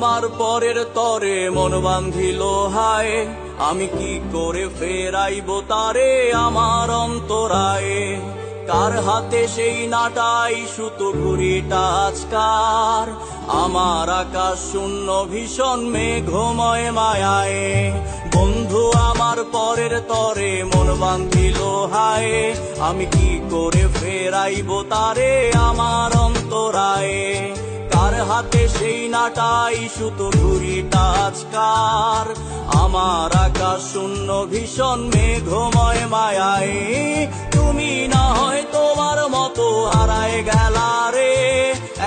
আমার পরের তরে মন বান্ধিল হায়, আমি কি করে ফেরাইব তারে আমার অন্তরায়ে। কার হাতে সেই নাটাই সুতো ঘুড়িটা আজকার, আমার আকাশ শূন্য ভীষণ মেঘময় মায়ায়। বন্ধু আমার পরের তরে মন বান্ধিল হায়, আমি কি করে ফেরাইব তারে আমার অন্তরায়ে। কার হাতে সেই নাটাই সুতো ঘুড়িটা আজকার, আমার আকাশ শূন্য ভীষণ মেঘময় মায়ায়। তুমি না হয় তোমার মতো হারায় গেলা রে,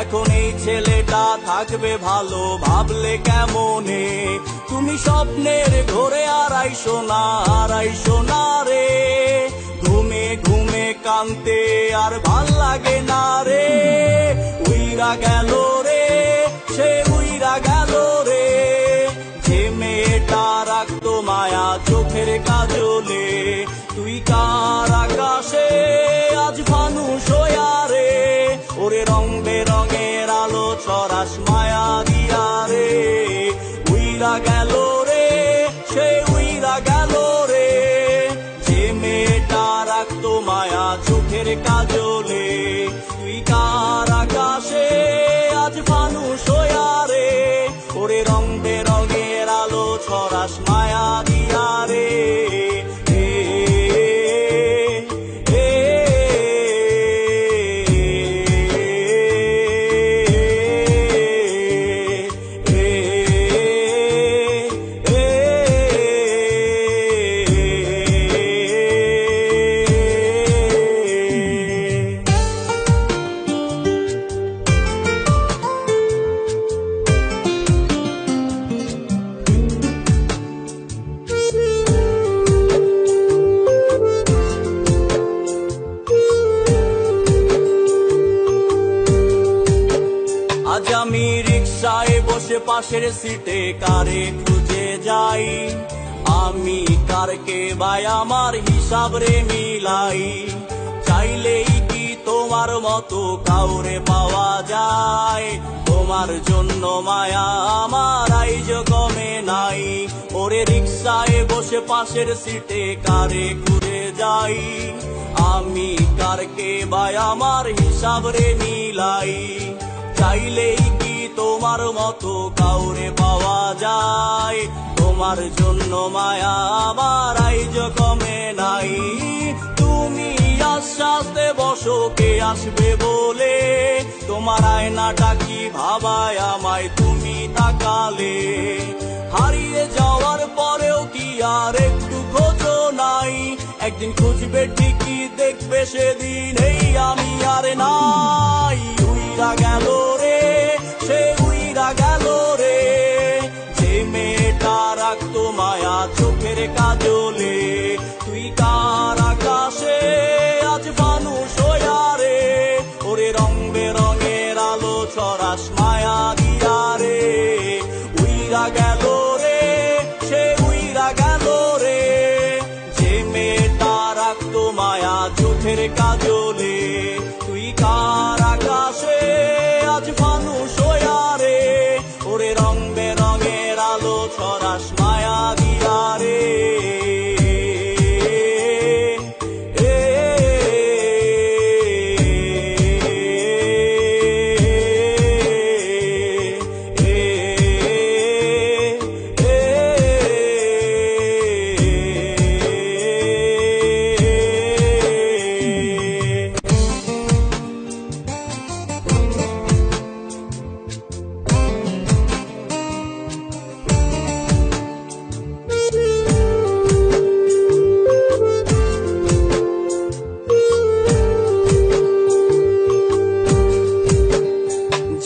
এখন এই ছেলেটা থাকবে ভালো ভাবলে কেমনে। তুমি স্বপ্নের ঘোরে আড়াইশো না রে, ঘুমে ঘুমে কানতে আর ভাল লাগে না রে। উইরা গেল রে, সে উইরা গেল রে, যে মেয়েটা রাখতো মায়া চোখের কাজলে। তুই কার আকাশে আজ ফানুষ হইয়া রে, ওরে রং বেরঙের আলো ছড়াস মায়া দিয়া রে। উইরা গেল রে, সে উইরা গেল রে, যে মেয়েটা রাখতো মায়া চোখের কাজলে। তুই কার আকাশে আজ ফানুষ হইয়া রে, ওরে রং বেরঙের আলো ছড়াস মায়া দিয়া রে। আজ আমি রিকশায় বসে পাশের সিটে কারে খুঁজে যাই, আমি কারকে ভাই আমার হিসাব রে মিলাই। চাইলেই কি তোমার মতো কাউরে পাওয়া যায়, তোমার জন্য মায়া আমার আইজ কমে নাই। ওরে রিকশায় বসে পাশের সিটে কারে খুঁজে যাই, আমি কারকে ভাই আমার হিসাব রে মিলাই। চাইলেই কি তোমার মতো কাউরে পাওয়া যায়, তোমার জন্য মায়া আমার আইজ কমে নাই। তুমি আশ্বাসে বসো কে আসবে বলে, তোমার আয়নাটা কি ভাবায় আমায় তুমি তাকালে। হারিয়ে যাওয়ার পরেও কি আর একটু খোঁজো নাই, একদিন খুঁজবে ঠিকই দেখবে সেদিন এই আমি আর নাই। উইরা গেল রে, সে উইরা গেল রে, যে মেয়েটা রাখতো মায়া চোখের কাজলে। তুই কার আকাশে আজ ফানুষ হইয়া রে, ওরে রং বেরঙের আলো ছড়াস মায়া দিয়া রে। উইরা গেল রে, সে উইরা গেল রে, যে মেয়েটা রাখতো মায়া চোখের কাজলে। তুই কার আকাশে আজ ফানুষ হইয়া রে, ওরে রং বেরঙের আলো ছড়াস মায়া দিয়া রে।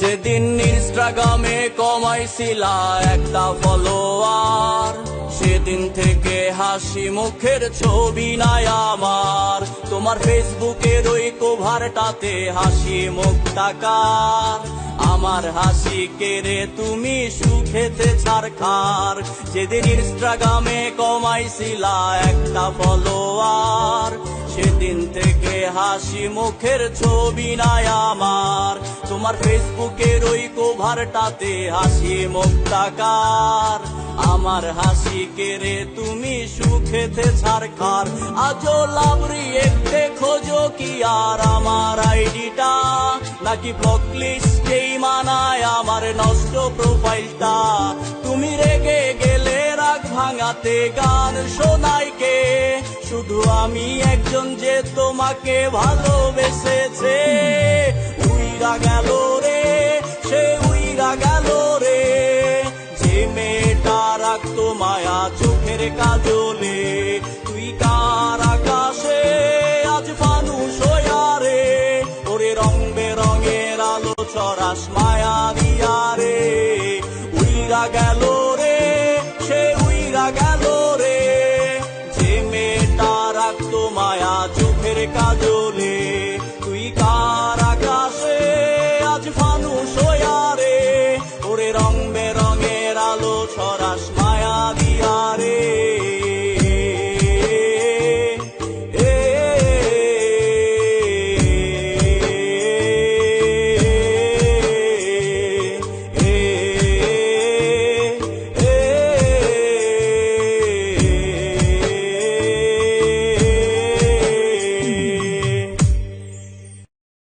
যেদিন ইনস্টাগ্রামে কমাইছিলা একটা ফলোয়ার, সেদিন থেকে হাসি মুখের ছবি নাই আমার। তোমার ফেসবুকের ওই কভারটাতে হাসি মুখ টাকার, আমার হাসি কেড়ে তুমি সুখেতে ছারখার। যেদিন ইনস্টাগ্রামে কমাইছিলা একটা ফলোয়ার, সেদিন থেকে হাসি মুখের ছবি নাই আমার। তোমার ফেসবুকের ওই কোভারটাতে হাসি মুক্তাকার, আমার হাসি কেড়ে তুমি সুখেতে ছাড়খার। আজও লাভ রিয়েক্টে খোঁজো কি আর আমার আইডিটা, নাকি ব্লক লিস্টেই মানায় আমার নষ্ট প্রোফাইলটা? তুমি রেগে গেলে রাগ ভাঙাতে গান শোনাই কে? শুধু আমি একজন যে তোমাকে ভালোবেসেছে। উইরা গেল রে, সে উইরা গেল রে, যে মেয়েটা রাখতো মায়া চোখের কাজলে।